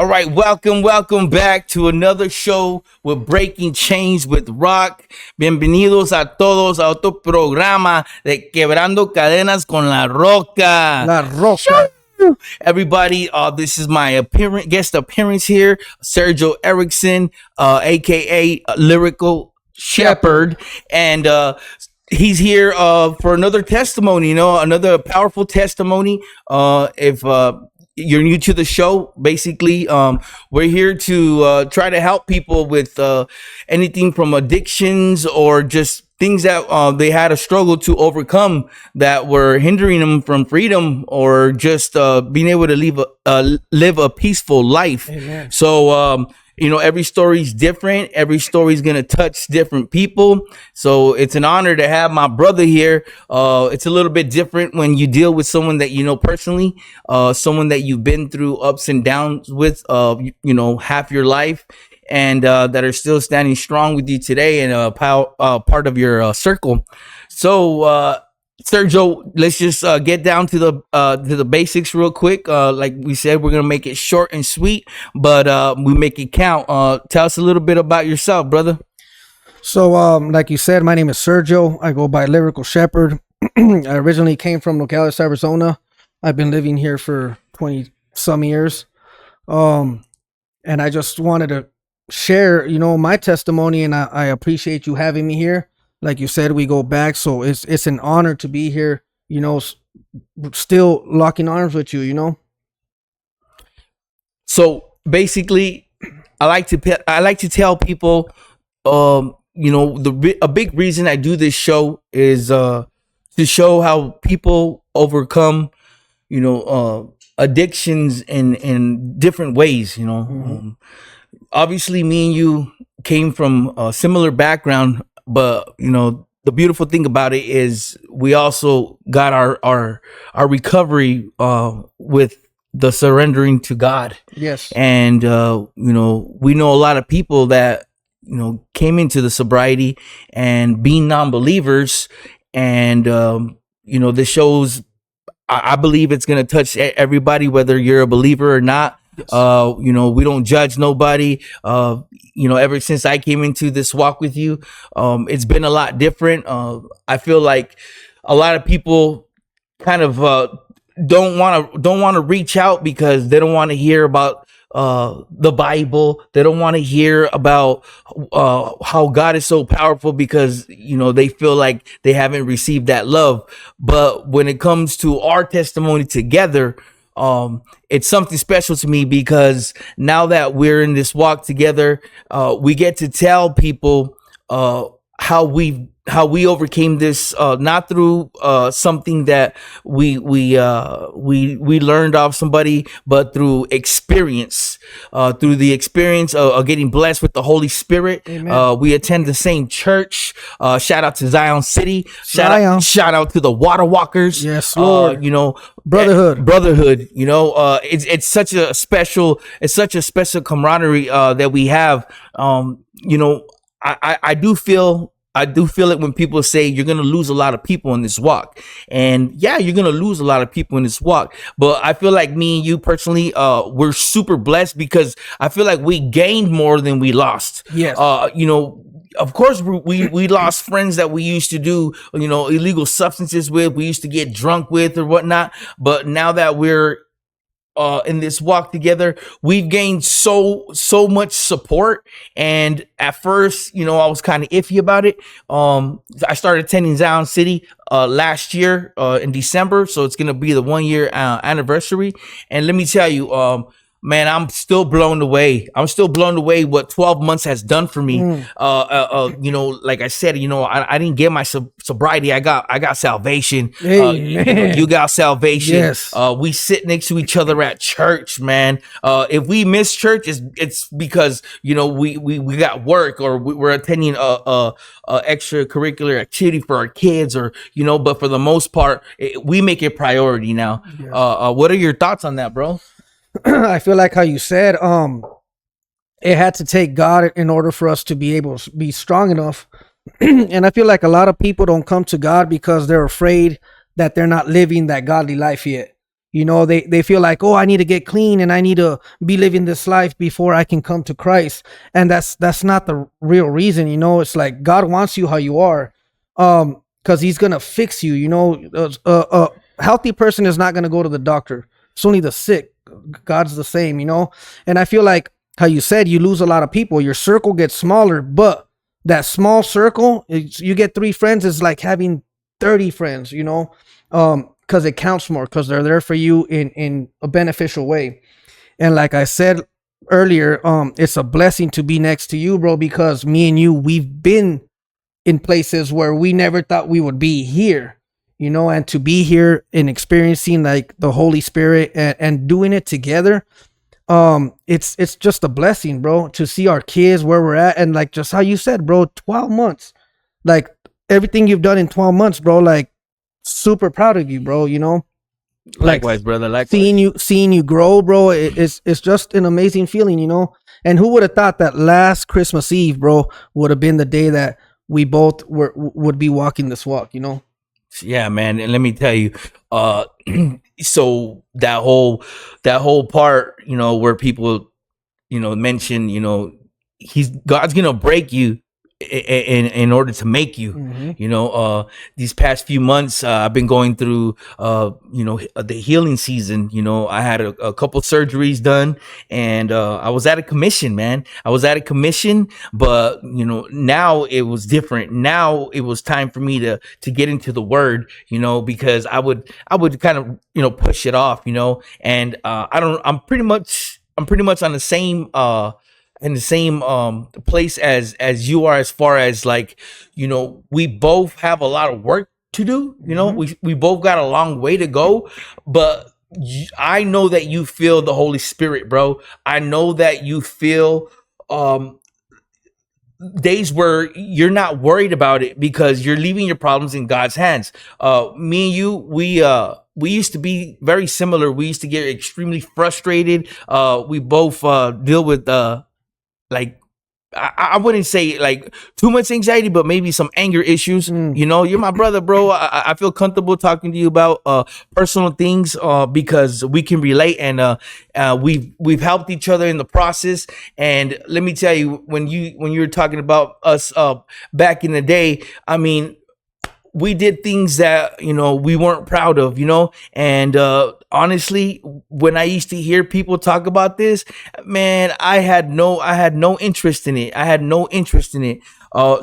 All right, welcome back to another show with Breaking Chains with Rock. Bienvenidos a todos a otro programa de Quebrando Cadenas con La Roca. La Roca. Everybody, this is my guest appearance here, Sergio Ericksen, aka Lyrical Shepherd, and he's here for another testimony. Another powerful testimony. If you're new to the show, basically, we're here to try to help people with anything from addictions or just things that they had a struggle to overcome that were hindering them from freedom or just being able to live a peaceful life. Amen. So, every story is different. Every story is going to touch different people. So it's an honor to have my brother here. It's a little bit different when you deal with someone that you know personally, someone that you've been through ups and downs with, half your life, and that are still standing strong with you today and part of your circle. So, Sergio, let's just get down to the basics real quick. Like we said, we're gonna make it short and sweet, but we make it count. Tell us a little bit about yourself, brother. So, like you said, my name is Sergio. I go by Lyrical Shepherd. I originally came from Nogales, Arizona. I've been living here for 20 some years. And I just wanted to share, my testimony, and I appreciate you having me here. Like you said, we go back, so it's an honor to be here, still locking arms with you, So basically, I like to tell people, a big reason I do this show is to show how people overcome, addictions in different ways. Obviously, me and you came from a similar background. But the beautiful thing about it is we also got our recovery with the surrendering to God. Yes. And we know a lot of people that came into the sobriety and being non-believers, and this shows. I believe it's going to touch everybody, whether you're a believer or not. Yes. We don't judge nobody. Ever since I came into this walk with you, it's been a lot different. I feel like a lot of people kind of don't want to reach out because they don't want to hear about the Bible. They don't want to hear about how God is so powerful because they feel like they haven't received that love. But when it comes to our testimony together, it's something special to me because now that we're in this walk together, we get to tell people how we overcame this, not through something that we learned off somebody, but through experience, through the experience of getting blessed with the Holy Spirit. We attend the same church. Shout out to Zion City. Shout out to the Water Walkers. Yes, Lord. Brotherhood. It's such a special camaraderie that we have. I do feel it when people say you're going to lose a lot of people in this walk. And yeah, you're going to lose a lot of people in this walk. But I feel like me and you personally, we're super blessed because I feel like we gained more than we lost. Yes. Of course, we lost friends that we used to do, illegal substances with, we used to get drunk with or whatnot. But now that we're in this walk together, we've gained so much support. And at first, I was kind of iffy about it. I started attending Zion City last year in December, so it's gonna be the 1 year anniversary. And let me tell you, man, I'm still blown away. What 12 months has done for me. Like I said, I didn't get my sobriety. I got salvation. You got salvation. Yes. We sit next to each other at church, man. If we miss church, it's because we got work or we're attending a extracurricular activity for our kids, or But for the most part, we make it priority now. Yeah. What are your thoughts on that, bro? I feel like how you said, it had to take God in order for us to be able to be strong enough. And I feel like a lot of people don't come to God because they're afraid that they're not living that godly life yet. You know, they feel like, oh, I need to get clean and I need to be living this life before I can come to Christ. And that's not the real reason. You know, it's like God wants you how you are, because He's gonna fix you. You know, a healthy person is not gonna go to the doctor. It's only the sick. God's the same. You know, and I feel like how you said, you lose a lot of people. Your circle gets smaller, but that small circle, you get 3 friends, is like having 30 friends. You know, because it counts more, because they're there for you in a beneficial way. And like I said earlier, it's a blessing to be next to you, bro, because me and you, we've been in places where we never thought we would be here, you know, and to be here and experiencing like the Holy Spirit and doing it together, it's just a blessing, bro, to see our kids where we're at. And like just how you said, bro, 12 months, like everything you've done in 12 months, bro, like super proud of you, bro. You know, Likewise, brother. Likewise. Seeing you grow, bro, it's just an amazing feeling, you know. And who would have thought that last Christmas Eve, bro, would have been the day that we both would be walking this walk, you know? Yeah, man. And let me tell you, so that whole part, you know, where people, you know, mention, you know, God's gonna break you in order to make you. Mm-hmm. You know, these past few months, I've been going through you know, the healing season. You know, I had a couple surgeries done, and I was at a commission, man. I was at a commission, but you know, now it was different. Now it was time for me to get into the word, you know, because I would kind of, you know, push it off, you know. And I'm pretty much on the same in the same place as you are, as far as like, you know, we both have a lot of work to do, you know. We both got a long way to go, but I know that you feel the Holy Spirit, bro. I know that you feel days where you're not worried about it because you're leaving your problems in God's hands. Me and you, we used to be very similar. We used to get extremely frustrated. We both deal with like, I wouldn't say like too much anxiety, but maybe some anger issues. You know, you're my brother, bro. I feel comfortable talking to you about personal things because we can relate, and we've helped each other in the process. And let me tell you, when you were talking about us back in the day, I mean, we did things that, you know, we weren't proud of, you know. And honestly, when I used to hear people talk about this, man, I had no interest in it.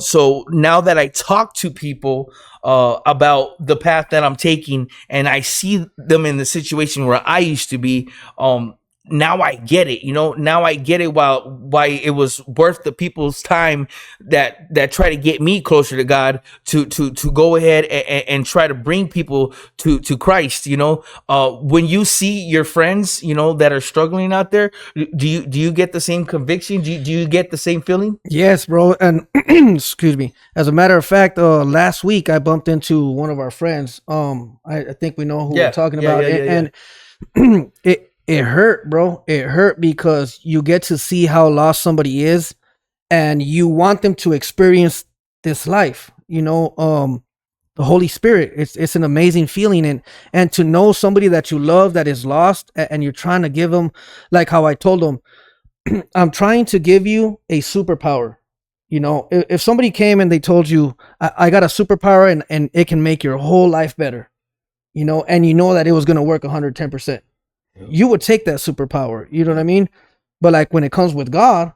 So now that I talk to people about the path that I'm taking, and I see them in the situation where I used to be, now I get it, you know. Now I get it why it was worth the people's time that try to get me closer to God, to go ahead and try to bring people to Christ, you know. When you see your friends, you know, that are struggling out there, do you get the same conviction? Do you get the same feeling? Yes, bro. And excuse me. As a matter of fact, last week I bumped into one of our friends. I think we know who we're talking about. And it hurt, bro. It hurt because you get to see how lost somebody is, and you want them to experience this life. You know, the Holy Spirit. It's an amazing feeling, and to know somebody that you love that is lost, and you're trying to give them, like how I told them, I'm trying to give you a superpower. You know, if somebody came and they told you, I got a superpower and it can make your whole life better, you know, and you know that it was going to work 110%. You would take that superpower, you know what I mean? But like when it comes with God,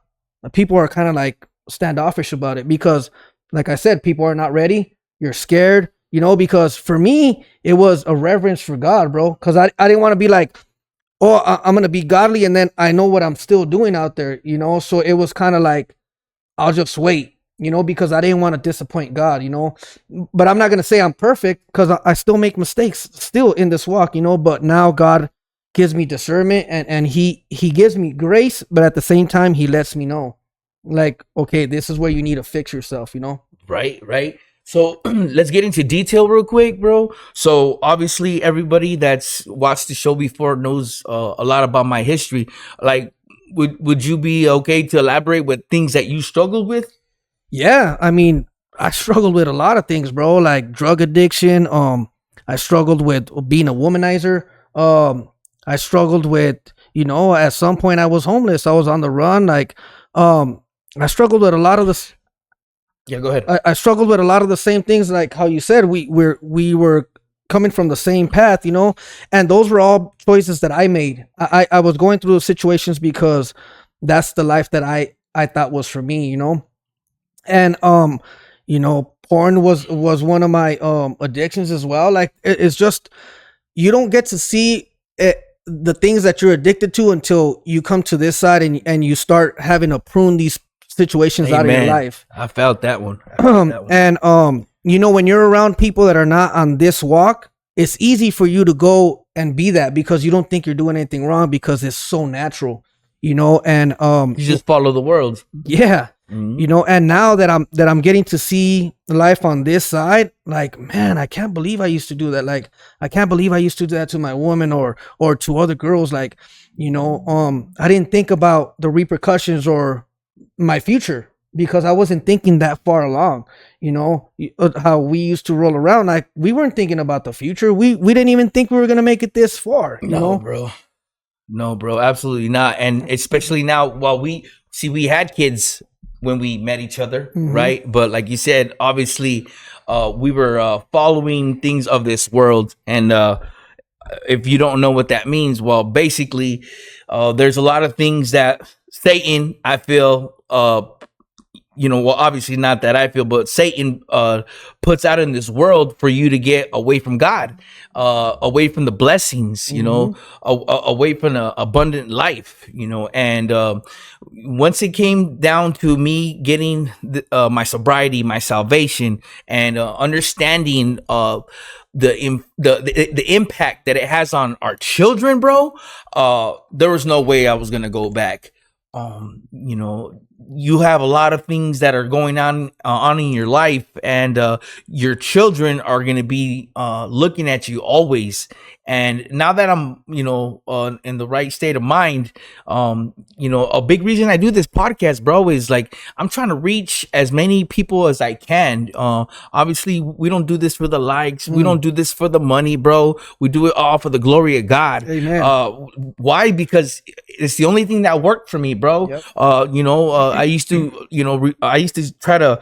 people are kind of like standoffish about it because, like I said, people are not ready. You're scared, you know, because for me, it was a reverence for God, bro. Because I didn't want to be like, oh, I'm going to be godly and then I know what I'm still doing out there, you know? So it was kind of like, I'll just wait, you know, because I didn't want to disappoint God, you know? But I'm not going to say I'm perfect because I still make mistakes still in this walk, you know? But now God gives me discernment and he gives me grace, but at the same time he lets me know, like, okay, this is where you need to fix yourself, you know. Right. So let's get into detail real quick, bro. So obviously everybody that's watched the show before knows a lot about my history. Like, would you be okay to elaborate with things that you struggled with? Yeah, I mean, I struggled with a lot of things, bro, like drug addiction. I struggled with being a womanizer. I struggled with, at some point I was homeless. I was on the run. Like, I struggled with a lot of this. Yeah, go ahead. I struggled with a lot of the same things, like how you said we were coming from the same path, and those were all choices that I made. I was going through those situations because that's the life that I thought was for me, and porn was one of my addictions as well. Like it's just, you don't get to see it, the things that you're addicted to, until you come to this side and you start having to prune these situations out of your life. I felt that one. And when you're around people that are not on this walk, it's easy for you to go and be that, because you don't think you're doing anything wrong, because it's so natural, and you just follow the world. Yeah. Mm-hmm. And now that I'm getting to see life on this side, like, man, I can't believe I used to do that. Like, I can't believe I used to do that to my woman or to other girls. Like, I didn't think about the repercussions or my future, because I wasn't thinking that far along. How we used to roll around, like we weren't thinking about the future. We didn't even think we were gonna make it this far. No, bro, absolutely not. And especially now, while we had kids when we met each other, mm-hmm. right? But like you said, obviously, we were following things of this world. And if you don't know what that means, well, basically, there's a lot of things that Satan, I feel, well, obviously not that I feel, but Satan puts out in this world for you to get away from God, away from the blessings, mm-hmm. Away from an abundant life, and once it came down to me getting my sobriety, my salvation, and understanding the impact that it has on our children, bro, there was no way I was gonna go back. You have a lot of things that are going on in your life, and your children are going to be looking at you always. And now that I'm, in the right state of mind, a big reason I do this podcast, bro, is like, I'm trying to reach as many people as I can. Obviously, we don't do this for the likes. We don't do this for the money, bro. We do it all for the glory of God. Amen. Why? Because it's the only thing that worked for me, bro. Yep. I used to, I used to try to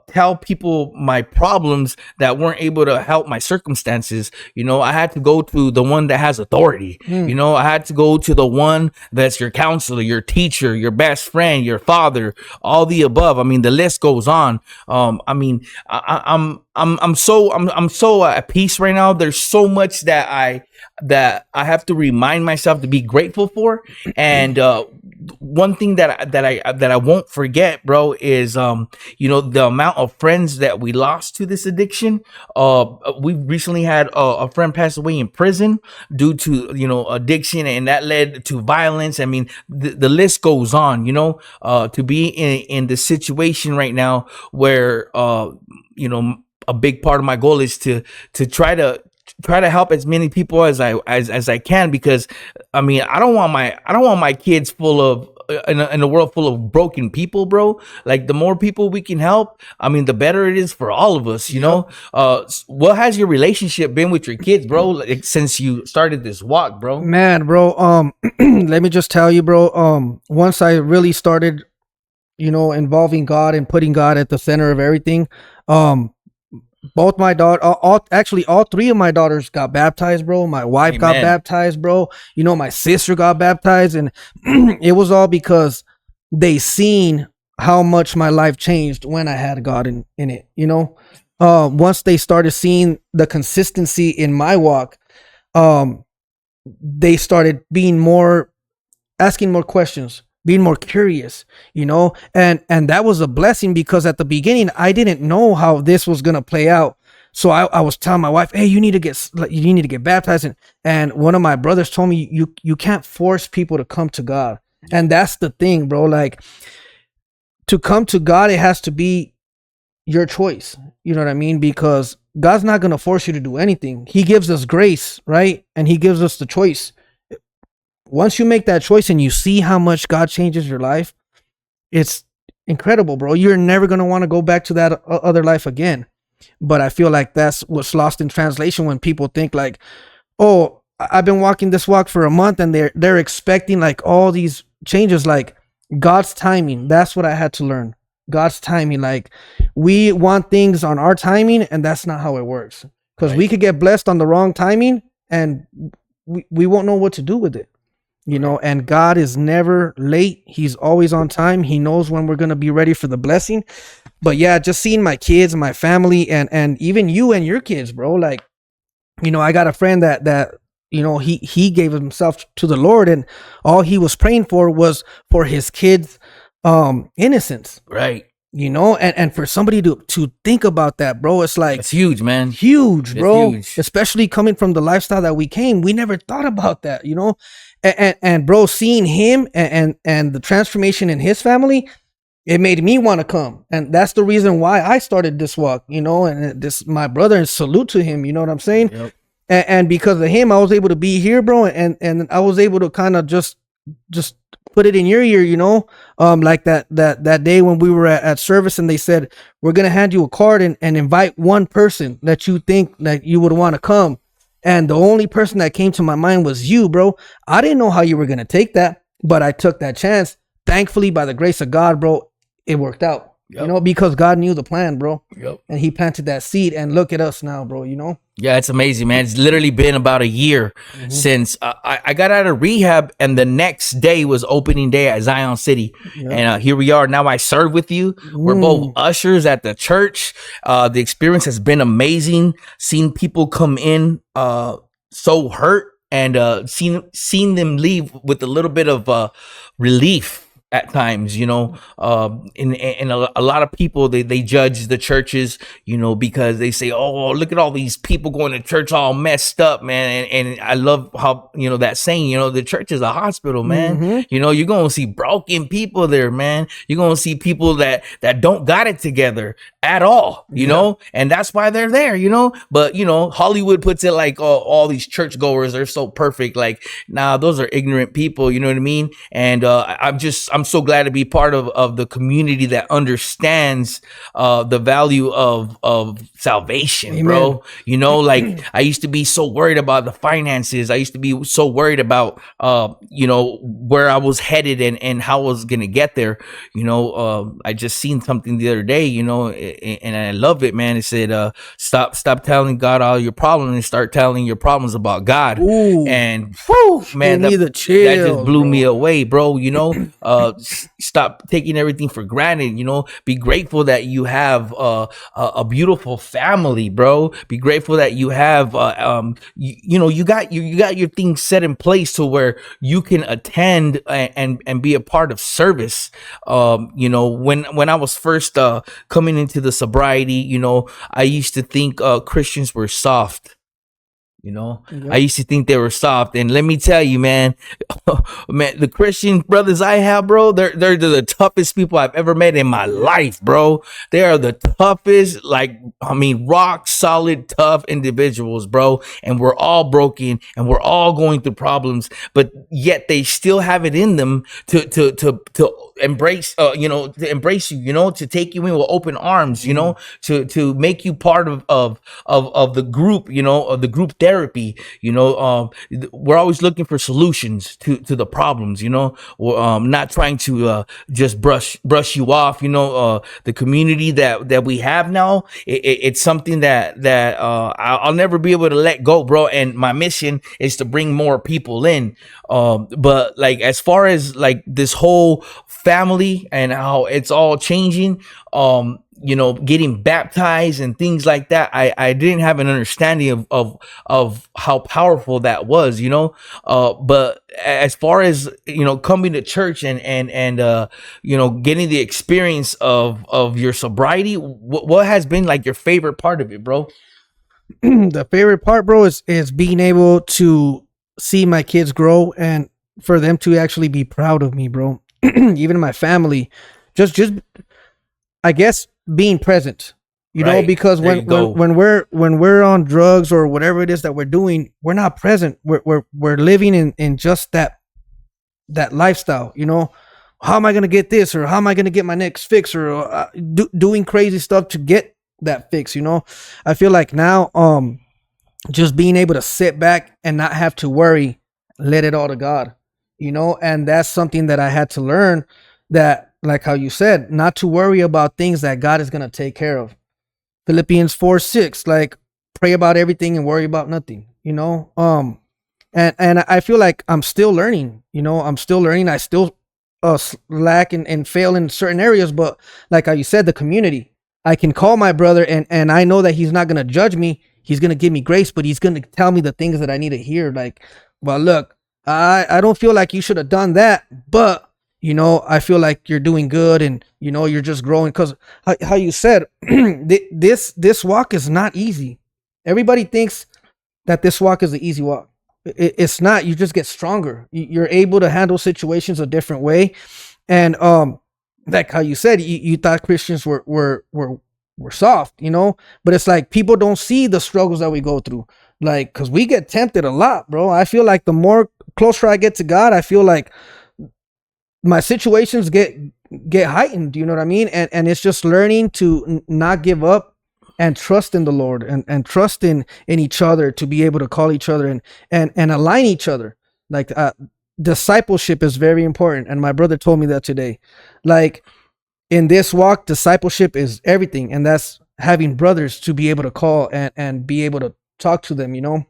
tell people my problems that weren't able to help my circumstances. I had to go to the one that has authority. I had to go to the one that's your counselor, your teacher, your best friend, your father, all the above. I mean, the list goes on. I'm so at peace right now. There's so much that I have to remind myself to be grateful for. And one thing that I won't forget, bro, is the amount of friends that we lost to this addiction. We recently had a friend pass away in prison due to addiction, and that led to violence. I mean, the list goes on. To be in the situation right now where a big part of my goal is to try to help as many people as I can, because I mean, I don't want my kids full of in a world full of broken people, bro. Like, the more people we can help, I mean, the better it is for all of us, What has your relationship been with your kids, bro, like, since you started this walk, bro? Man, bro, let me just tell you, bro, once I really started, involving God and putting God at the center of everything, both my daughter, all three of my daughters got baptized, bro. My wife Amen. got baptized, bro. My sister got baptized, and it was all because they seen how much my life changed when I had God in it. Once they started seeing the consistency in my walk, they started asking more questions, being more curious, and that was a blessing, because at the beginning I didn't know how this was gonna play out. So I was telling my wife, hey, you need to get baptized, and one of my brothers told me, you can't force people to come to God. And that's the thing, bro. Like, to come to God, it has to be your choice. You know what I mean? Because God's not gonna force you to do anything. He gives us grace, right? And he gives us the choice. Once you make that choice and you see how much God changes your life, it's incredible, bro. You're never going to want to go back to that other life again. But I feel like that's what's lost in translation when people think like, oh, I've been walking this walk for a month, and they're expecting like all these changes, like God's timing. That's what I had to learn. God's timing. Like, we want things on our timing, and that's not how it works. Because we could get blessed on the wrong timing, and we won't know what to do with it. You know, and God is never late. He's always on time. He knows when we're going to be ready for the blessing. But yeah, just seeing my kids, my family, and even you and your kids, bro. Like, you know, I got a friend that you know, he gave himself to the Lord, and all he was praying for was for his kids' innocence. Right. You know, and for somebody to think about that, bro, it's like, it's huge, man. Huge, bro. Huge. Especially coming from the lifestyle that we came. We never thought about that, you know. And bro, seeing him and the transformation in his family, it made me want to come. And that's the reason why I started this walk, you know, and this, my brother, and salute to him, you know what I'm saying? Yep. And because of him, I was able to be here, bro. And I was able to kind of just put it in your ear, you know, like that day when we were at service, and they said, we're going to hand you a card and invite one person that you think that you would want to come. And the only person that came to my mind was you, bro. I didn't know how you were going to take that, but I took that chance. Thankfully, by the grace of God, bro, it worked out, you know, because God knew the plan, bro. And he planted that seed, and look at us now, bro, you know? Yeah, it's amazing, man. It's literally been about a year since I got out of rehab, and the next day was opening day at Zion City. And here we are. Now I serve with you. We're both ushers at the church. The experience has been amazing. Seeing people come in so hurt, and seeing them leave with a little bit of relief at times, you know. And a lot of people, they judge the churches, you know, because they say, oh, look at all these people going to church all messed up, man. And I love how, you know, that saying, you know, the church is a hospital, man. You know, you're going to see broken people there, man. You're going to see people that don't got it together at all, you know, and that's why they're there, you know. But, you know, Hollywood puts it like, oh, all these churchgoers, they're so perfect. Like, nah, those are ignorant people, you know what I mean? And I'm so glad to be part of the community that understands the value of salvation. Amen. Bro. You know, like, I used to be so worried about the finances. I used to be so worried about you know, where I was headed and how I was gonna get there. You know, I just seen something the other day, you know, and I love it, man. It said, stop telling God all your problems and start telling your problems about God. Ooh. And whew, man, that just blew me away, bro. You know, stop taking everything for granted. You know, be grateful that you have a beautiful family, bro. Be grateful that you have you know, you got your things set in place to where you can attend and be a part of service. You know, when I was first coming into the sobriety, you know, I used to think Christians were soft. You know, I used to think they were soft, and let me tell you, man, the Christian brothers I have, bro, they're the toughest people I've ever met in my life, bro. They are the toughest, like, I mean, rock solid, tough individuals, bro. And we're all broken, and we're all going through problems, but yet they still have it in them to embrace, you know, to embrace you, you know, to take you in with open arms, you know, to make you part of the group, you know, of the group therapy. You know, we're always looking for solutions to the problems, you know, not trying to just brush you off. You know, the community that we have now, it's something that I'll never be able to let go, bro. And my mission is to bring more people in. But like, as far as like this whole family and how it's all changing, you know, getting baptized and things like that, I didn't have an understanding of how powerful that was, you know. But as far as, you know, coming to church and you know, getting the experience of your sobriety, what has been like your favorite part of it, bro? The favorite part, bro, is being able to see my kids grow and for them to actually be proud of me, bro. Even my family, just I guess being present, you know, because when we're on drugs or whatever it is that we're doing, we're not present. We're living in just that lifestyle, you know. How am I gonna get this, or how am I gonna get my next fix, or doing crazy stuff to get that fix, you know. I feel like now just being able to sit back and not have to worry, let it all to God, and that's something that I had to learn, that, like how you said, not to worry about things that God is going to take care of. Philippians 4:6, like, pray about everything and worry about nothing, and I feel like I'm still learning, I still lack and fail in certain areas, but like how you said, the community, I can call my brother, and I know that he's not going to judge me. He's going to give me grace, but he's going to tell me the things that I need to hear. Like, well, look, I don't feel like you should have done that, but I feel like you're doing good, and you're just growing, because how you said, this walk is not easy. Everybody thinks that this walk is an easy walk. It's not. You just get stronger. You're able to handle situations a different way, and like how you said, you thought Christians were soft, but it's like people don't see the struggles that we go through, like, because we get tempted a lot, bro. I feel like the more closer I get to God, I feel like my situations get heightened. You know what I mean? And it's just learning to not give up and trust in the Lord, and trust in each other, to be able to call each other and align each other. Like, discipleship is very important. And my brother told me that today. Like, in this walk, discipleship is everything. And that's having brothers to be able to call and be able to talk to them,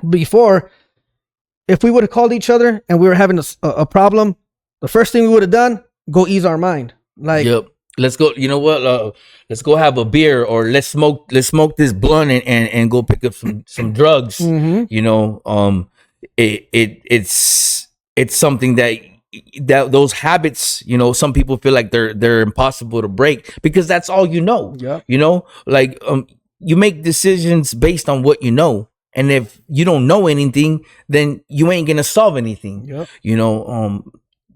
Before, if we would have called each other and we were having a problem, the first thing we would have done, go ease our mind. Like, yep. Let's go. You know what? Let's go have a beer, or let's smoke this blunt and go pick up some drugs. mm-hmm. It's something that those habits. Some people feel like they're impossible to break, because that's all you know. Yeah. Like you make decisions based on what you know, and if you don't know anything, then you ain't gonna solve anything. Yep.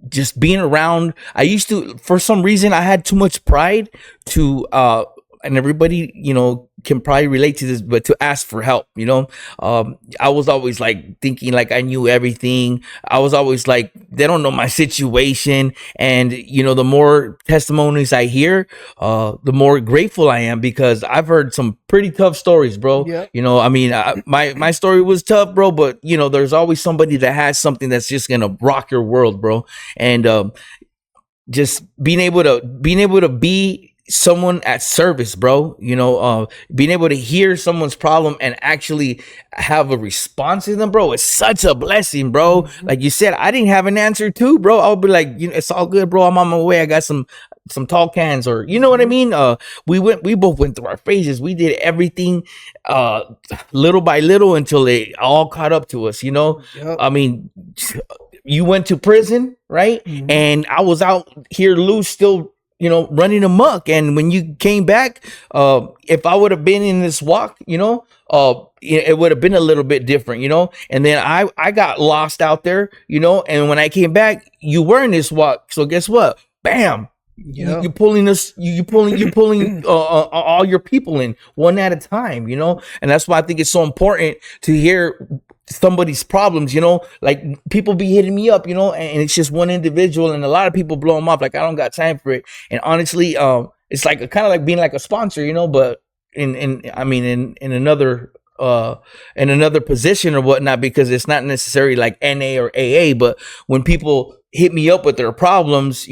Just being around, I used to, for some reason, I had too much pride to and everybody can probably relate to this, but to ask for help. I was always like thinking like I knew everything. I was always like, they don't know my situation. And the more testimonies I hear, the more grateful I am, because I've heard some pretty tough stories, bro. Yeah. I mean, my story was tough, bro, but there's always somebody that has something that's just gonna rock your world, bro. And just being able to be someone at service, bro, being able to hear someone's problem and actually have a response to them, bro, it's such a blessing, bro. Like you said, I didn't have an answer too, bro. I'll be like, it's all good, bro, I'm on my way, I got some tall cans, or what I mean. We both went through our phases. We did everything little by little until it all caught up to us. Yep. I mean, you went to prison, right? Mm-hmm. And I was out here loose, still running amok. And when you came back, if I would have been in this walk, it would have been a little bit different, and then I got lost out there, and when I came back, you were in this walk. So guess what? Bam. Yeah. You're pulling us, you're pulling all your people in one at a time, and that's why I think it's so important to hear somebody's problems, like people be hitting me up, and it's just one individual, and a lot of people blow them off like I don't got time for it. And honestly, it's like kind of like being like a sponsor, but in another position or whatnot, because it's not necessarily like NA or AA, but when people hit me up with their problems,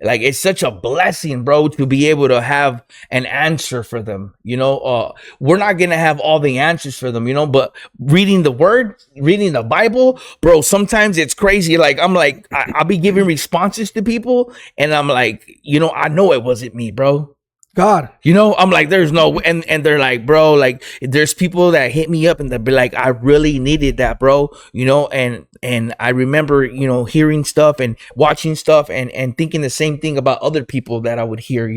like it's such a blessing, bro, to be able to have an answer for them. We're not gonna have all the answers for them, but reading the word, reading the Bible, bro, sometimes it's crazy. Like I'll be giving responses to people, and I'm like, I know it wasn't me, bro. God. I'm like, there's no, and they're like, bro, like there's people that hit me up and they'll be like, I really needed that, bro, and I remember, hearing stuff and watching stuff and thinking the same thing about other people that I would hear,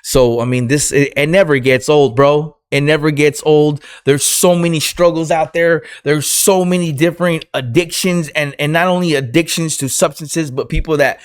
so I mean, it never gets old, bro. It never gets old. There's so many struggles out there. There's so many different addictions, and not only addictions to substances, but people that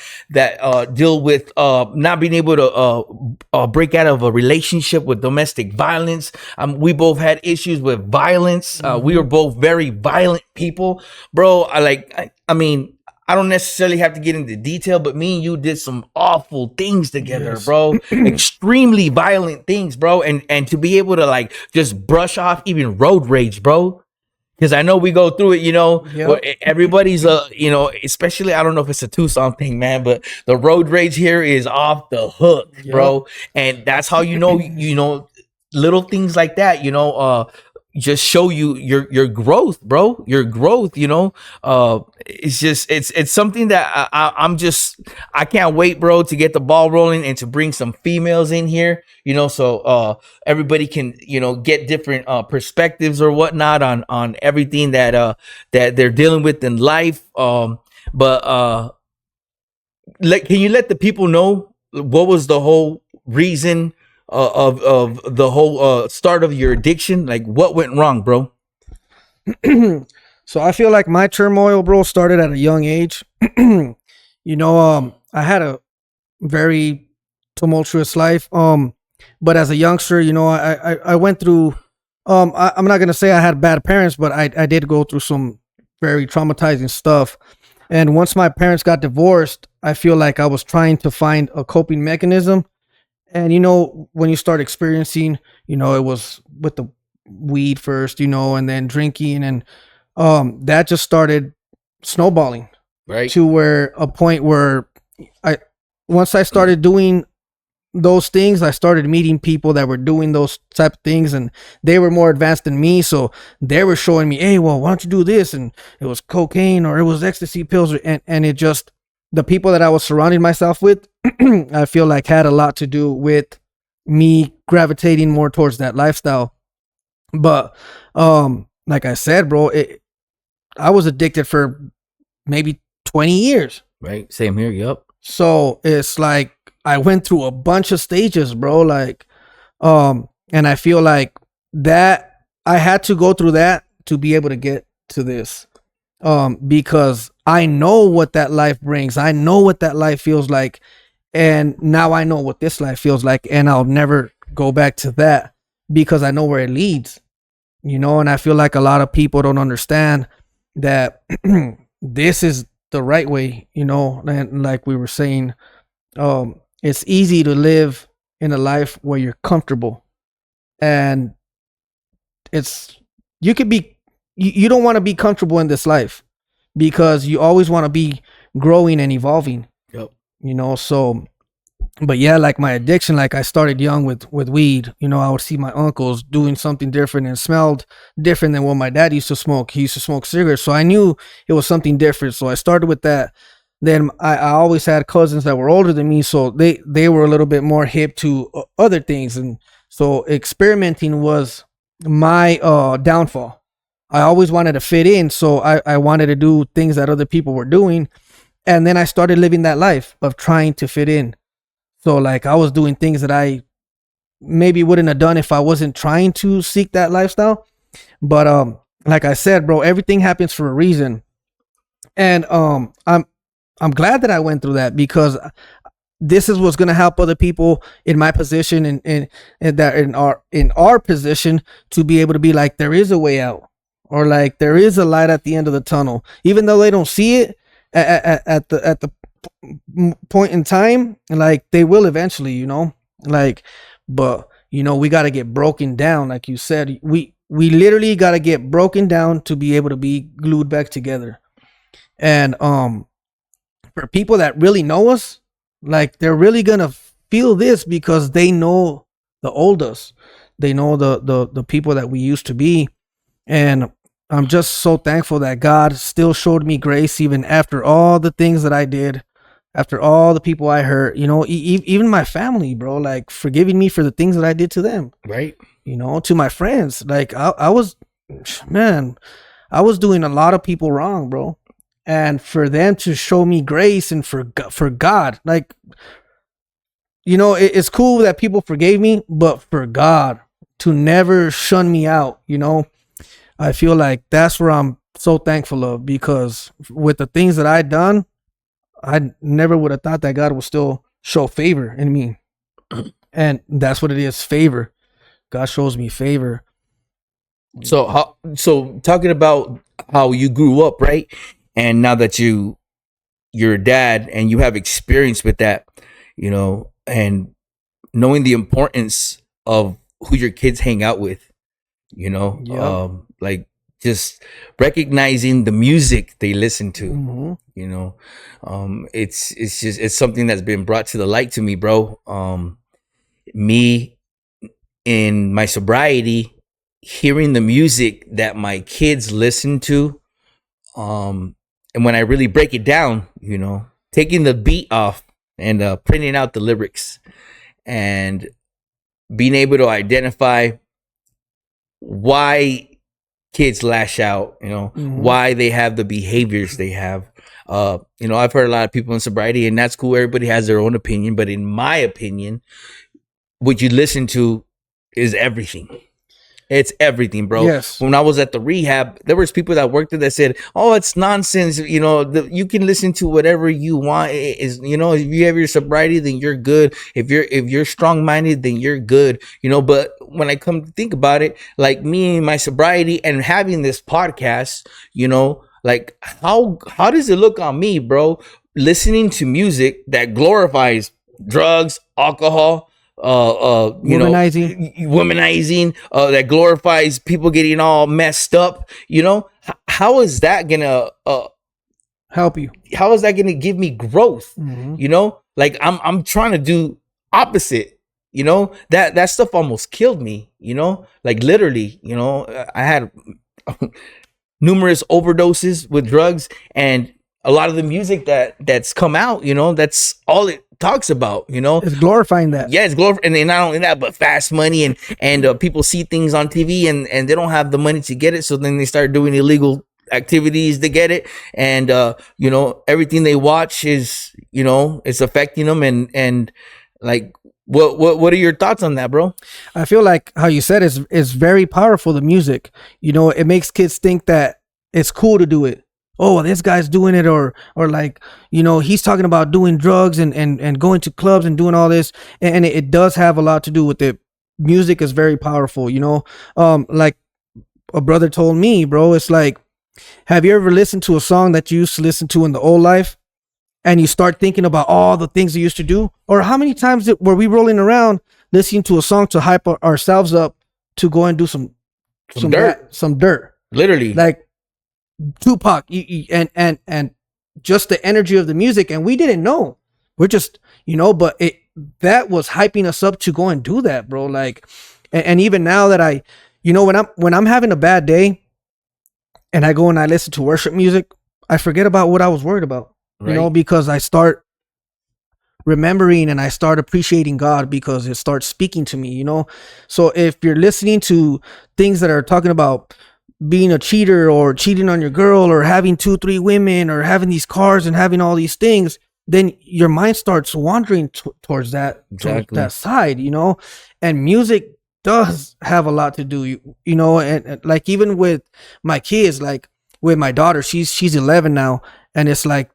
deal with not being able to break out of a relationship with domestic violence. We both had issues with violence. We were both very violent people, bro. I mean, I don't necessarily have to get into detail, but me and you did some awful things together, Yes. bro. Extremely violent things, bro. And to be able to like just brush off even road rage, bro. Because I know we go through it, where Yep. everybody's especially I don't know if it's a Tucson thing, man, but the road rage here is off the hook, Yep. bro. And that's how little things like that, just show you your growth, bro. Your growth, it's just it's something that I can't wait, bro, to get the ball rolling and to bring some females in here, so everybody can get different perspectives or whatnot on everything that they're dealing with in life. But can you let the people know what was the whole reason of the whole start of your addiction? Like, what went wrong, bro? So I feel like my turmoil, bro, started at a young age. I had a very tumultuous life. But as a youngster, I went through. I'm not gonna say I had bad parents, but I did go through some very traumatizing stuff. And once my parents got divorced, I feel like I was trying to find a coping mechanism. And when you start experiencing, it was with the weed first, and then drinking, and that just started snowballing Right. to where a point where I once I started doing those things, I started meeting people that were doing those type of things, and they were more advanced than me, so they were showing me, hey, well, why don't you do this? And it was cocaine or it was ecstasy pills, and it just, the people that I was surrounding myself with, I feel like had a lot to do with me gravitating more towards that lifestyle. But like I said, bro, I was addicted for maybe 20 years. Right. Same here. Yep. So it's like I went through a bunch of stages, bro. Like, and I feel like that I had to go through that to be able to get to this. Because I know what that life brings. I know what that life feels like. And now I know what this life feels like. And I'll never go back to that because I know where it leads. And I feel like a lot of people don't understand that this is the right way, and like we were saying, it's easy to live in a life where you're comfortable, and you could be, you don't want to be comfortable in this life because you always want to be growing and evolving. Yep. So, but yeah, like my addiction, like I started young with weed. I would see my uncles doing something different and smelled different than what my dad used to smoke. He used to smoke cigarettes, so I knew it was something different. So I started with that. Then I always had cousins that were older than me, so they were a little bit more hip to other things, and so experimenting was my downfall. I always wanted to fit in, so I wanted to do things that other people were doing, and then I started living that life of trying to fit in. So like I was doing things that I maybe wouldn't have done if I wasn't trying to seek that lifestyle. But like I said, bro, everything happens for a reason. And I'm glad that I went through that because this is what's gonna help other people in my position and that in our position to be able to be like, there is a way out, or like there is a light at the end of the tunnel, even though they don't see it at the point in time. Like they will eventually, like, but we got to get broken down. Like you said, we literally got to get broken down to be able to be glued back together. And for people that really know us, like they're really gonna feel this because they know the old us, they know the people that we used to be. And I'm just so thankful that God still showed me grace even after all the things that I did, after all the people I hurt, even my family, bro, like forgiving me for the things that I did to them. Right. To my friends, like I was doing a lot of people wrong, bro. And for them to show me grace and for God, like, it's cool that people forgave me, but for God to never shun me out, I feel like that's where I'm so thankful of, because with the things that I done, I never would have thought that God would still show favor in me. And that's what it is, favor. God shows me favor. So talking about how you grew up, right? And now that you you're a dad and you have experience with that, you know, and knowing the importance of who your kids hang out with, you know, like just recognizing the music they listen to, you know, it's something that's been brought to the light to me, bro. Me in my sobriety, hearing the music that my kids listen to, and when I really break it down, you know, taking the beat off and printing out the lyrics and being able to identify why kids lash out, you know, why they have the behaviors they have. You know, I've heard a lot of people in sobriety, and that's cool. Everybody has their own opinion. But in my opinion, what you listen to is everything. It's everything, bro. Yes. When I was at the rehab, there was people that worked there that said, "Oh, it's nonsense. You know, you can listen to whatever you want. Is, you know, if you have your sobriety, then you're good. If you're strong minded, then you're good. You know." But when I come to think about it, like me and my sobriety and having this podcast, you know, like how does it look on me, bro? Listening to music that glorifies drugs, alcohol, womanizing, that glorifies people getting all messed up, you know. How is that gonna help you? How is that gonna give me growth? You know, like I'm trying to do opposite, you know. That stuff almost killed me, you know, like literally, you know. I had numerous overdoses with drugs, and a lot of the music that's come out, you know, that's all it talks about, you know. It's glorifying that. Yeah, it's glorifying, and not only that, but fast money, and people see things on TV and they don't have the money to get it, so then they start doing illegal activities to get it, and you know, everything they watch is, you know, it's affecting them, and like, what are your thoughts on that, bro? I feel like how you said is very powerful. The music, you know, it makes kids think that it's cool to do it. Oh, well, this guy's doing it, or like, you know, he's talking about doing drugs and going to clubs and doing all this, and it does have a lot to do with it. Music is very powerful, you know. Like a brother told me, bro, it's like, have you ever listened to a song that you used to listen to in the old life, and you start thinking about all the things you used to do? Or how many times were we rolling around listening to a song to hype ourselves up to go and do some dirt, literally, like Tupac, and just the energy of the music, and we didn't know. We're just, you know, but that was hyping us up to go and do that, bro. Like, and even now that I, you know, when I'm having a bad day and I go and I listen to worship music, I forget about what I was worried about, you know, because I start remembering and I start appreciating God because it starts speaking to me, you know. So if you're listening to things that are talking about being a cheater or cheating on your girl or having 2-3 women or having these cars and having all these things, then your mind starts wandering towards that, towards that side, you know. And music does have a lot to do, you know. And like, even with my kids, like with my daughter, she's 11 now, and it's like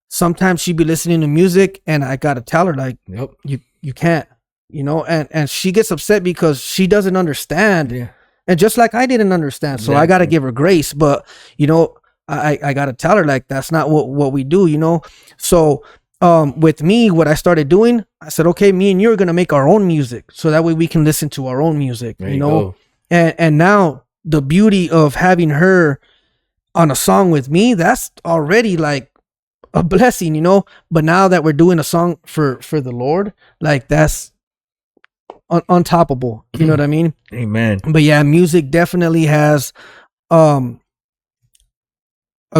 sometimes she be listening to music and I gotta tell her, like, you can't, you know. And she gets upset because she doesn't understand. Yeah. And just like I didn't understand, so I got to give her grace. But, you know, I got to tell her, like, that's not what we do, you know. So with me, what I started doing, I said, okay, me and you are going to make our own music. So that way we can listen to our own music, you know. And now the beauty of having her on a song with me, that's already like a blessing, you know. But now that we're doing a song for the Lord, like, that's untoppable, you know what I mean? Amen. But yeah, music definitely has a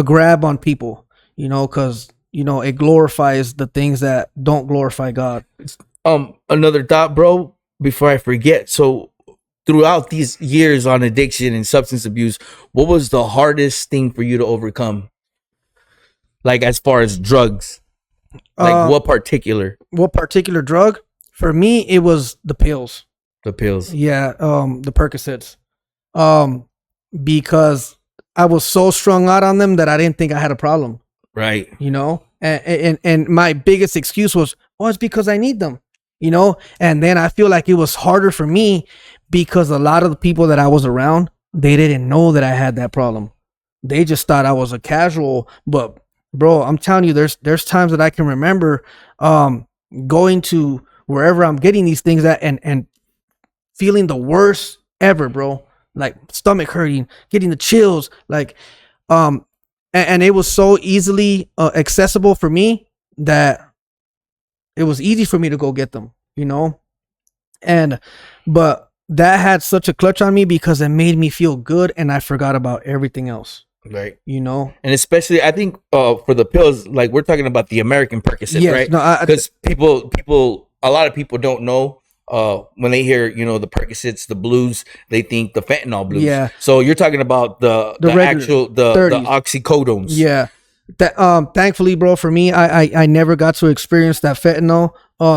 grab on people, you know, because, you know, it glorifies the things that don't glorify God. Another thought, bro, before I forget. So throughout these years on addiction and substance abuse, what was the hardest thing for you to overcome? Like, as far as drugs, like what particular drug? For me, it was the pills. The pills. Yeah, the Percocets. Because I was so strung out on them that I didn't think I had a problem. Right. You know? And my biggest excuse was, oh, it's because I need them. You know? And then I feel like it was harder for me because a lot of the people that I was around, they didn't know that I had that problem. They just thought I was a casual, but bro, I'm telling you, there's times that I can remember going to wherever I'm getting these things at and feeling the worst ever, bro. Like stomach hurting, getting the chills, like and it was so easily accessible for me that it was easy for me to go get them, you know? And but that had such a clutch on me because it made me feel good and I forgot about everything else. Right. You know? And especially I think for the pills, like we're talking about the American Percocet, Yes, right? no, Because people a lot of people don't know when they hear, you know, the Percocets, the blues, they think the fentanyl blues. Yeah. So you're talking about the regular actual the 30s. oxycodones. Yeah. That thankfully, bro, for me, I never got to experience that fentanyl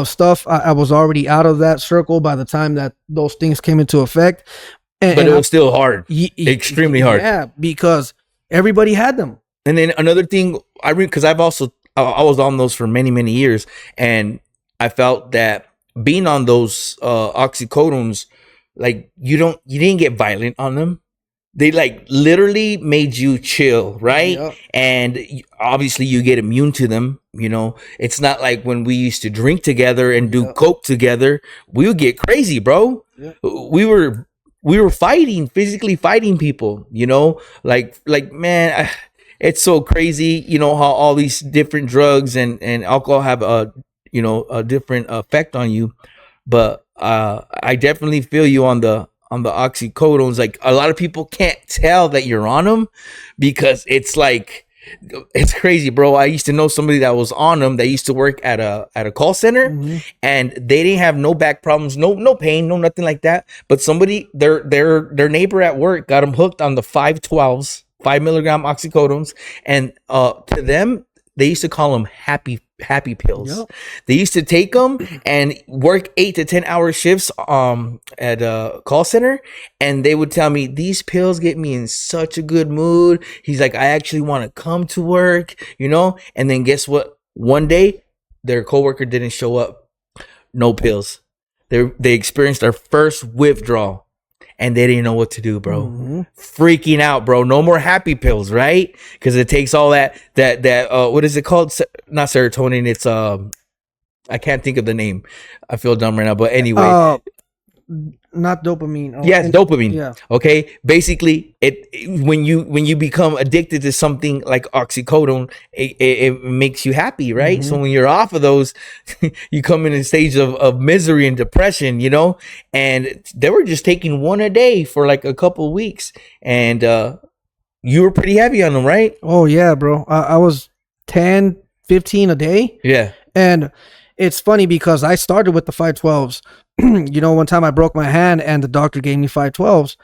stuff. I was already out of that circle by the time that those things came into effect. But it was still hard. Extremely hard. Yeah, because everybody had them. And then another thing, because I was on those for many years, and I felt that being on those oxycodones, like you didn't get violent on them. They like literally made you chill, right? Yep. And obviously you get immune to them. You know, it's not like when we used to drink together and do coke together. We would get crazy, bro. Yep. We were physically fighting people. You know, like man. It's so crazy, you know, how all these different drugs and alcohol have a different effect on you. But I definitely feel you on the oxycodones. Like a lot of people can't tell that you're on them because it's crazy, bro. I used to know somebody that was on them. They used to work at a call center, and they didn't have no back problems, no pain, no nothing like that. But somebody, their neighbor at work got them hooked on the 512s. 5 milligram oxycodones, and to them they used to call them happy pills. Yep. They used to take them and work 8 to 10 hour shifts at a call center, and they would tell me, these pills get me in such a good mood. He's like, I actually want to come to work, you know. And then guess what? One day their coworker didn't show up. No pills. They experienced their first withdrawal. And they didn't know what to do, bro. Freaking out, bro. No more happy pills, right? Because it takes all that what is it called? Not serotonin. It's I can't think of the name. I feel dumb right now, but anyway. Not dopamine. Yes, dopamine. Yeah. Okay. Basically, when you become addicted to something like oxycodone, it makes you happy, right? So when you're off of those, you come in a stage of misery and depression, you know. And they were just taking one a day for like a couple of weeks, and you were pretty heavy on them, right? Oh yeah, bro. I was 10, 15 a day. Yeah. And it's funny because I started with the 512s. You know, one time I broke my hand and the doctor gave me 512s,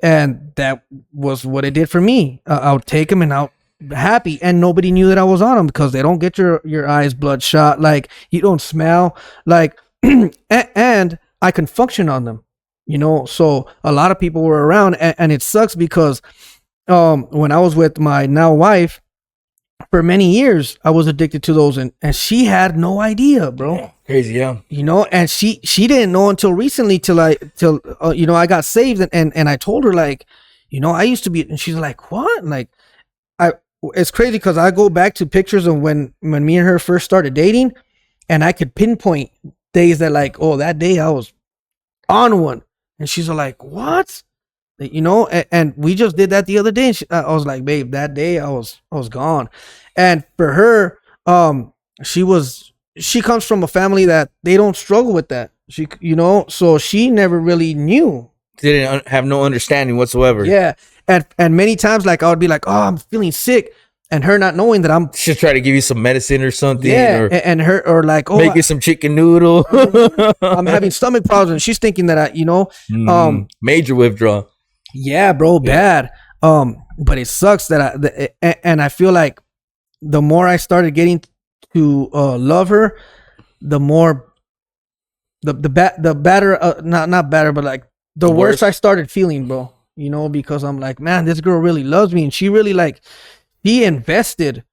and that was what it did for me. I would take them and I'll happy, and nobody knew that I was on them because they don't get your eyes bloodshot, like you don't smell, like and I can function on them, you know. So a lot of people were around, and it sucks because when I was with my now wife for many years, I was addicted to those, and she had no idea, bro. Yeah, crazy, yeah. You know, and she didn't know until recently, till you know, I got saved, and I told her, like, you know, I used to be, and she's like, what? Like, it's crazy because I go back to pictures of when me and her first started dating, and I could pinpoint days that, like, oh, that day I was on one, and she's like, what? You know, and we just did that the other day, and I was like, babe, that day I was gone. And for her, she comes from a family that they don't struggle with that. You know, so she never really knew. Didn't have no understanding whatsoever. Yeah, and many times, like, I would be like, oh, I'm feeling sick, and her not knowing that I'm. She'll try to give you some medicine or something. Yeah, and her, or like, oh, make you some chicken noodle. I'm having stomach problems, and she's thinking that major withdrawal. Yeah, bro, bad. But it sucks that and I feel like the more I started getting to love her, the more the better, not better, but like the worse I started feeling, bro. You know, because I'm like, man, this girl really loves me, and she really, like, she invested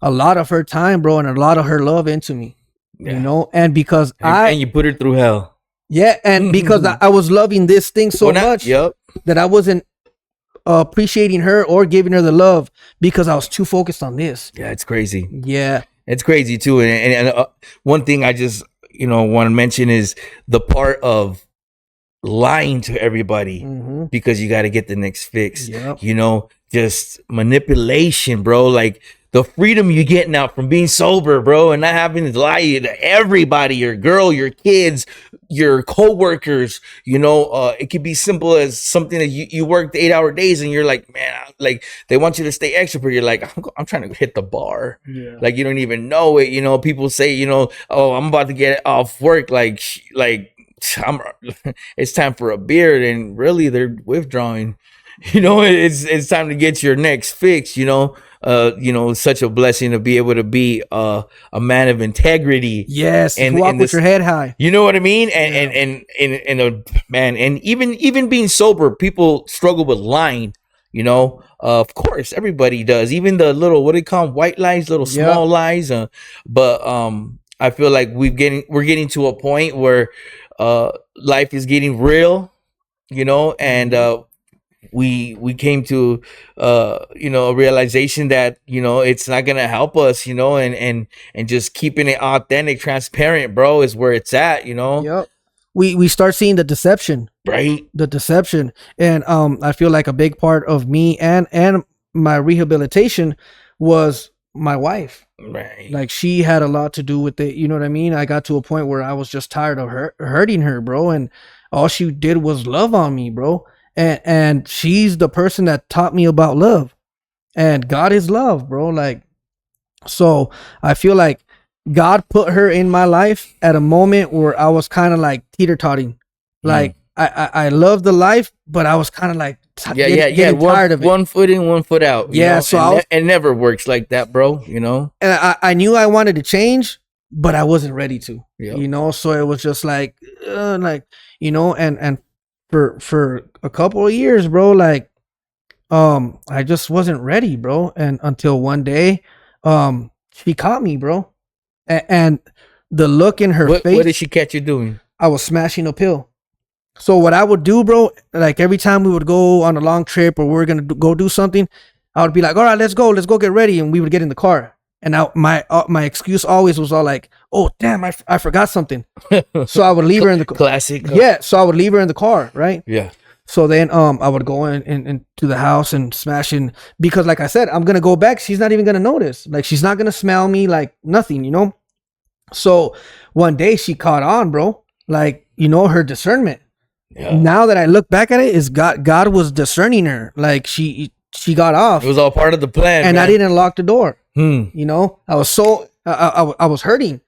a lot of her time, bro, and a lot of her love into me. Yeah. You know, and because and you put her through hell. Yeah, and because I was loving this thing so much that I wasn't appreciating her or giving her the love because I was too focused on this. Yeah, it's crazy. Yeah. It's crazy too. And one thing I just, want to mention is the part of lying to everybody because you got to get the next fix. Yep. Just manipulation, bro. Like the freedom you get now from being sober, bro, and not having to lie to everybody, your girl, your kids, your co-workers. It could be simple as something that you worked 8-hour days and you're like, man, like they want you to stay extra, but you're like, I'm trying to hit the bar. Yeah. Like you don't even know it. People say, oh, I'm about to get off work. Like it's time for a beer, and really they're withdrawing. It's time to get your next fix. Such a blessing to be able to be a man of integrity. Yes, and walk with your head high. You know what I mean? And even being sober, people struggle with lying. Of course, everybody does. Even the little, what do they call them, white lies, little small lies. But I feel like we're getting to a point where life is getting real. And we came to a realization that it's not gonna help us, and just keeping it authentic, transparent, bro, is where it's at. Yep. We start seeing the deception, right? The deception. And I feel like a big part of me and my rehabilitation was my wife. Right. Like she had a lot to do with it. You know what I mean? I got to a point where I was just tired of hurting her, bro, and all she did was love on me, bro. And she's the person that taught me about love, and God is love, bro. Like, so I feel like God put her in my life at a moment where I was kind of like teeter-totting. Like I love the life, but I was kind of like getting tired of it. One foot in, one foot out. Yeah. So it never works like that, bro. And I knew I wanted to change, but I wasn't ready to. Yep. So it was just like, and for a couple of years, bro, like, I just wasn't ready, bro. And until one day, she caught me, bro. And the look in her face. What did she catch you doing? I was smashing a pill. So what I would do, bro, like every time we would go on a long trip or we're going to go do something, I would be like, all right, let's go get ready. And we would get in the car. And my excuse always was all like, oh, damn, I forgot something. So I would leave her in the car. Classic. Yeah. So I would leave her in the car. Right. Yeah. So then I would go into the house and smash in, because like I said, I'm going to go back. She's not even going to notice. Like, she's not going to smell me, like nothing, So one day she caught on, bro, like, her discernment. Yeah. Now that I look back at it, is God was discerning her. Like she got off. It was all part of the plan. And man. I didn't lock the door. I was I was hurting.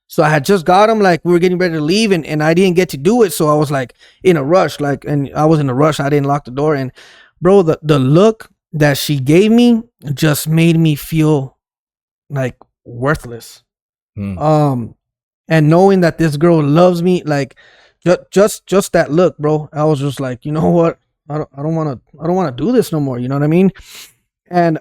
So I had just got him, like we were getting ready to leave, and I didn't get to do it. So I was like in a rush, and I was in a rush. I didn't lock the door. And bro, the look that she gave me just made me feel like worthless. And knowing that this girl loves me, like just that look, bro, I was just like, you know what? I don't want to do this no more. You know what I mean? And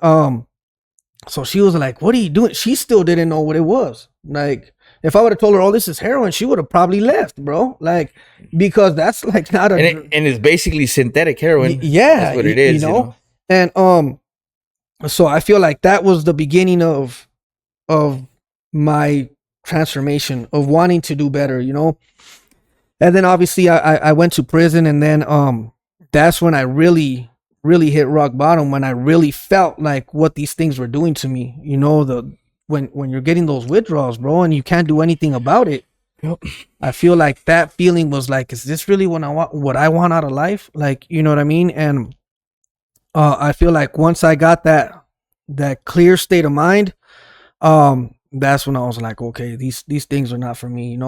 so she was like, what are you doing? She still didn't know what it was. Like, if I would have told her, oh, this is heroin, she would have probably left, bro. Like, because that's like not a... And it's basically synthetic heroin. Yeah. That's what it is, And so I feel like that was the beginning of my transformation, of wanting to do better, And then obviously I went to prison, and then that's when I really hit rock bottom, when I really felt like what these things were doing to me. When you're getting those withdrawals, bro, and you can't do anything about it. Yep. I feel like that feeling was like, is this really what I want out of life? Like, you know what I mean? And I feel like once I got that clear state of mind, that's when I was like, okay, these things are not for me,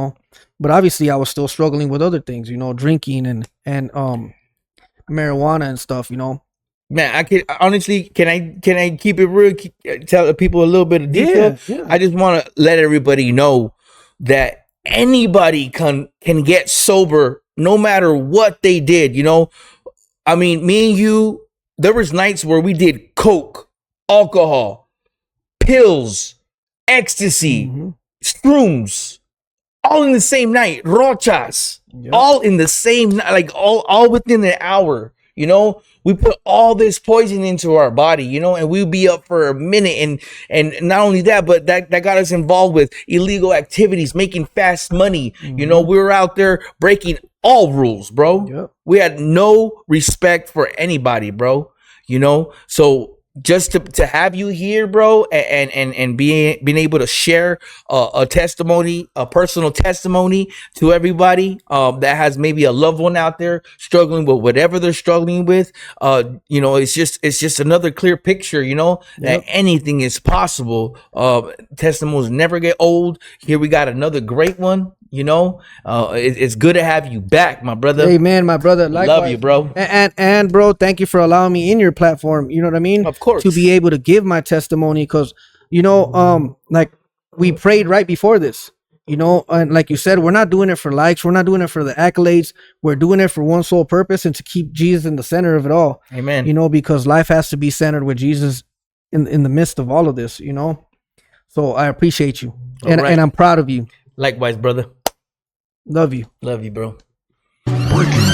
But obviously I was still struggling with other things, drinking and marijuana and stuff, Man, I can honestly, can I keep it real? Tell people a little bit of detail. Yeah. I just want to let everybody know that anybody can get sober no matter what they did. I mean, me and you, there was nights where we did coke, alcohol, pills, ecstasy, shrooms, all in the same night, rochas, all in the same night, like all within an hour. We put all this poison into our body, you know, and we'll be up for a minute. And not only that, but that got us involved with illegal activities, making fast money. You know, we were out there breaking all rules, bro. Yep. We had no respect for anybody, bro. You know, so just to have you here, bro, and being able to share a testimony, a personal testimony to everybody that has maybe a loved one out there struggling with whatever they're struggling with, you know, it's just another clear picture, you know, that anything is possible. Testimonies never get old. Here we got another great one. You know, it's good to have you back, my brother. Amen, my brother. Likewise. Love you, bro. And bro, thank you for allowing me in your platform. You know what I mean? Of course. To be able to give my testimony, because you know, like we prayed right before this. You know, and like you said, we're not doing it for likes. We're not doing it for the accolades. We're doing it for one sole purpose, and to keep Jesus in the center of it all. Amen. You know, because life has to be centered with Jesus in the midst of all of this. You know, so I appreciate you, and I'm proud of you. Likewise, brother. Love you. Love you, bro. Breaking